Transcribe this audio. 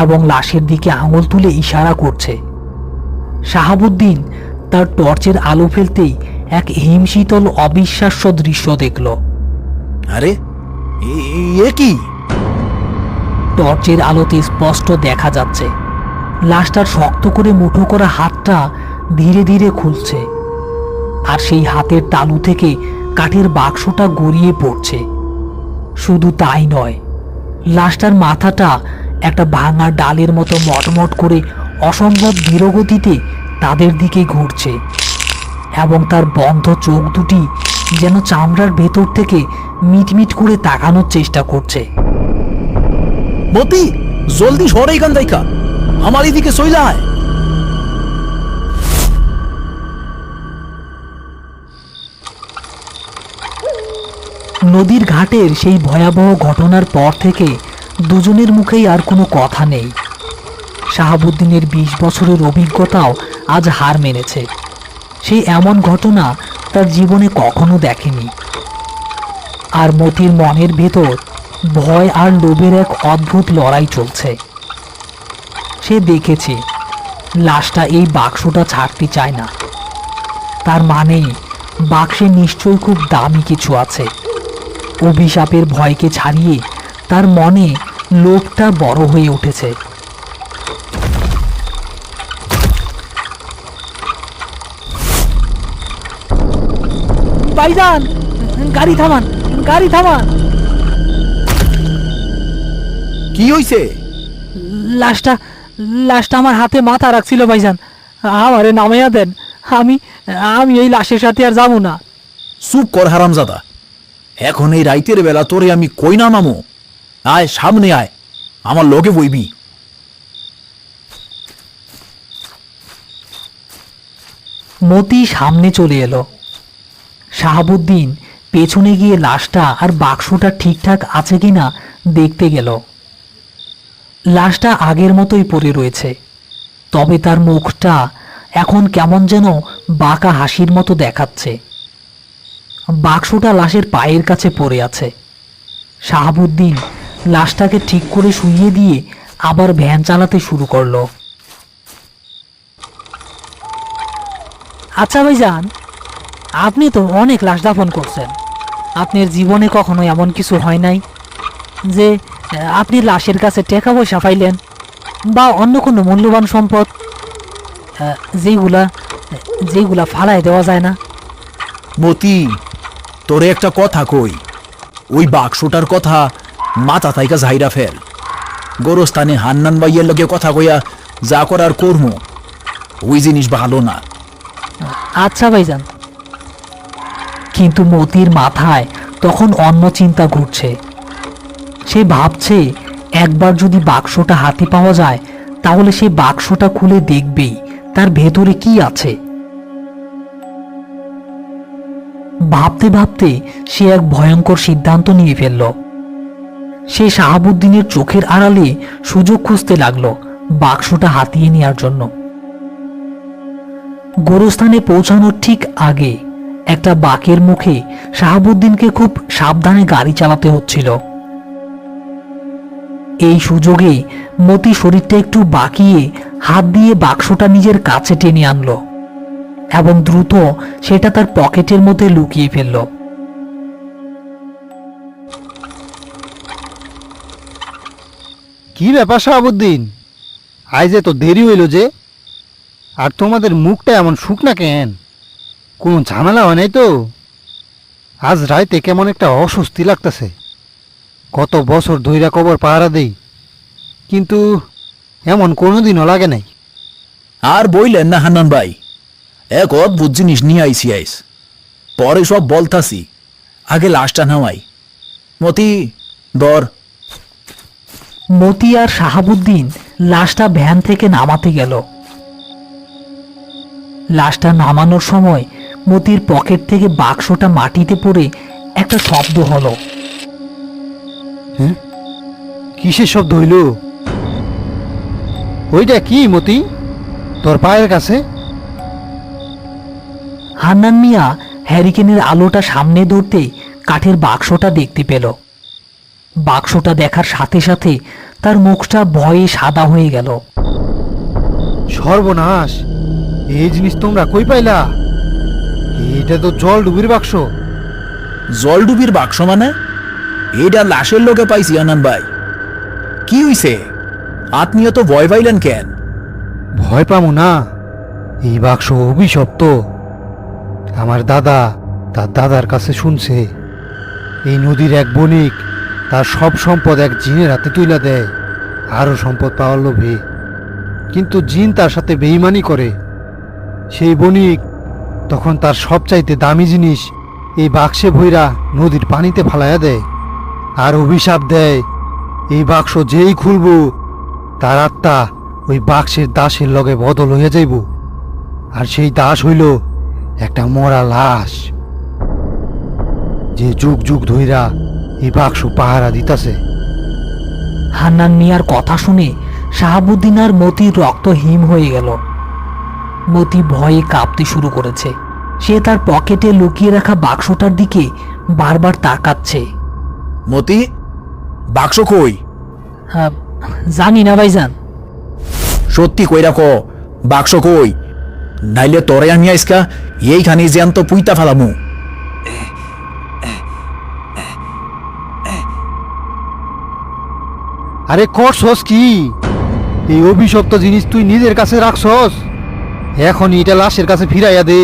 এবং লাশের দিকে আঙুল তুলে ইশারা করছে। শাহাবুদ্দিন তার টর্চের আলো ফেলতেই এক হিমশীতল অবিশ্বাস্য দৃশ্য দেখল। আরে এ কি? টর্চের আলোতে স্পষ্ট দেখা যাচ্ছে লাশটার শক্ত করে মুঠো করা হাতটা ধীরে ধীরে খুলছে, আর সেই হাতের তালু থেকে কাঠের বাক্সটা গড়িয়ে পড়ছে। শুধু তাই নয়, লাশটার মাথাটা একটা ভাঙা ডালের মতো মটমট করে অসম্ভব ধীরগতিতে তাদের দিকে ঘুরছে, এবং তার বন্ধ চোখ দুটি যেন চামড়ার ভেতর থেকে মিটমিট করে তাকানোর চেষ্টা করছে। মতি, জলদি সরে এখান থেকে, আমার এদিকে চইলা আয়। নদীর ঘাটের সেই ভয়াবহ ঘটনার পর থেকে দুজনের মুখেই আর কোনো কথা নেই। শাহাবুদ্দিনের 20 বছরের অভিজ্ঞতাও আজ হার মেনেছে। সেই এমন ঘটনা তার জীবনে কখনো দেখেনি। আর মতির মনের ভেতর ভয় আর লোভের এক অদ্ভুত লড়াই চলছে। সে দেখেছে লাশটা এই বাক্সটা ছাড়তে চায় না। তার মানে বাক্সে নিশ্চয়ই খুব দামি কিছু আছে। অভিশাপের ভয়কে ছাড়িয়ে তার মনে লোভটা বড় হয়ে উঠেছে। ভাইজান, গাড়ি থামান, গাড়ি থামান। কি হইছে? লাশটা লাশটা আমার হাতে মাথা রাখছিল ভাইজান, আমারে নামাইয়া দেন। আমি আমি এই লাশের সাথে আর যাবো না। চুপ কর হারামজাদা, এখন এই রাইতের বেলা তোরে আমি কই না নামো? আয় সামনে আয়, আমার লগে বইবি। মতি সামনে চলে এলো। শাহাবুদ্দিন পেছনে গিয়ে লাশটা আর বাক্সটা ঠিকঠাক আছে কিনা দেখতে গেল। লাশটা আগের মতোই পড়ে রয়েছে, তবে তার মুখটা এখন কেমন যেন বাঁকা হাসির মতো দেখাচ্ছে। বাক্সটা লাশের পায়ের কাছে পড়ে আছে। শাহাবুদ্দিন লাশটাকে ঠিক করে শুইয়ে দিয়ে আবার ভ্যান চালাতে শুরু করলো। আচ্ছা ভাইজান, আপনি তো অনেক লাশ দাফন করছেন। আপনার জীবনে কখনো এমন কিছু হয় নাই যে আপনি লাশের কাছে টাকা পয়সা পাইলেন বা অন্য কোনো মূল্যবান সম্পদ, যেগুলা যেগুলা ফালায় দেওয়া যায় না? মতি, তোরে একটা কথা কই, ওই বাক্সটার কথা মাথা থাইকা ঝাইরা ফেল। গোরস্থানে হান্নান ভাইয়ের লগে কথা কইয়া যা করার কর্ম, ওই জিনিস ভালো না। আচ্ছা ভাইজান। কিন্তু মতির মাথায় তখন অন্য চিন্তা ঘুরছে। সে ভাবছে একবার যদি বাক্সটা হাতে পাওয়া যায় তাহলে সে বাক্সটা খুলে দেখবেই তার ভেতরে কি আছে। ভাবতে ভাবতে সে এক ভয়ঙ্কর সিদ্ধান্ত নিয়ে ফেলল। সে শাহাবুদ্দিনের চোখের আড়ালে সুযোগ খুঁজতে লাগলো বাক্সটা হাতিয়ে নেওয়ার জন্য। গোরস্থানে পৌঁছানোর ঠিক আগে একটা বাঁকের মুখে শাহাবুদ্দিনকে খুব সাবধানে গাড়ি চালাতে হচ্ছিল। এই সুযোগে মতি শরীরটা একটু বাঁকিয়ে হাত দিয়ে বাক্সটা নিজের কাছে টেনে আনলো এবং দ্রুত সেটা তার পকেটের মধ্যে লুকিয়ে ফেলল। কি ব্যাপার শাহাবুদ্দিন, আজ এত দেরি হইল যে? আর তোমাদের মুখটা এমন শুকনা কেন? কোনো ঝামেলা হয় নাই তো? আজ রাইতে কেমন একটা অস্বস্তি লাগতেছে। কত বছর ধইরা কবর পাহারা দেই, কিন্তু এমন কোনোদিনও লাগে নাই। আর বইলেন না হান্নান ভাই, এক অদ্ভুত জিনিস নিয়ে আইসি আইস, পরে সব বলতাছি, আগে লাশটা নামাই। মতি ধর। মতি আর শাহাবুদ্দিন লাশটা ভ্যান থেকে নামাতে গেল। লাশটা নামানোর সময় মতির পকেট থেকে বাক্সটা মাটিতে পড়ে একটা শব্দ হলো। হ্যাঁ, কিসের শব্দ হইল? ওইটা কি মতি, তোর পায়ের কাছে? হান্নান মিয়া হ্যারিকেনের আলোটা সামনে ধরতে কাঠের বাক্সটা দেখতে পেল। বাক্সটা দেখার সাথে সাথে তার মুখটা ভয়ে সাদা হয়ে গেল। সর্বনাশ, এই জিনিস তোমরা কই পাইলা? এটা তো জল ডুবির বাক্স। জলডুবির বাক্স মানে? এটা লাশের লোকে পাইছি আনান ভাই। কি হইছে? আপনি তো ভয় পাইলেন কেন? ভয় পামু না, এই বাক্স অভিশপ্ত। আমার দাদা তার দাদার কাছে শুনছে এই নদীর এক বণিক তার সব সম্পদ এক জিনের হাতে তুইলা দেয় আরো সম্পদ পাওয়ার লোভে, কিন্তু জিন তার সাথে বেইমানি করে। সেই বণিক তখন তার সবচাইতে দামি জিনিস এই বাক্সে ভইরা নদীর পানিতে ফালাইয়া দেয় আর অভিশাপ দেয়, এই বাক্স যেই খুলব তার আত্মা ওই বাক্সের দাসের লগে বদল হইয়া যাইব, আর সেই দাস হইল একটা মরা লাশ যে যুগ যুগ ধইরা এই বাক্স পাহারা দিতাছে। হান্নান মিয়ার কথা শুনে শাহাবুদ্দিন আর মতির রক্ত হিম হয়ে গেল। মতি ভয়ে কাঁপতে শুরু করেছে। সে তার পকেটে লুকিয়ে রাখা বাক্সটার দিকে বারবার তাকাচ্ছে। মতি, বাক্স কই? হ্যাঁ, জানি না ভাইজান। সত্যি কইরা ক, বাক্স কই? নাইলে তোরে আমি আইসকা এইখানে জ্যান্ত পুইতা ফেলামু। আরে করছস কি? এই অভিশপ্ত জিনিস তুই নিজের কাছে রাখছস? এখন এটা লাশের কাছে ফিরাইয়া দে।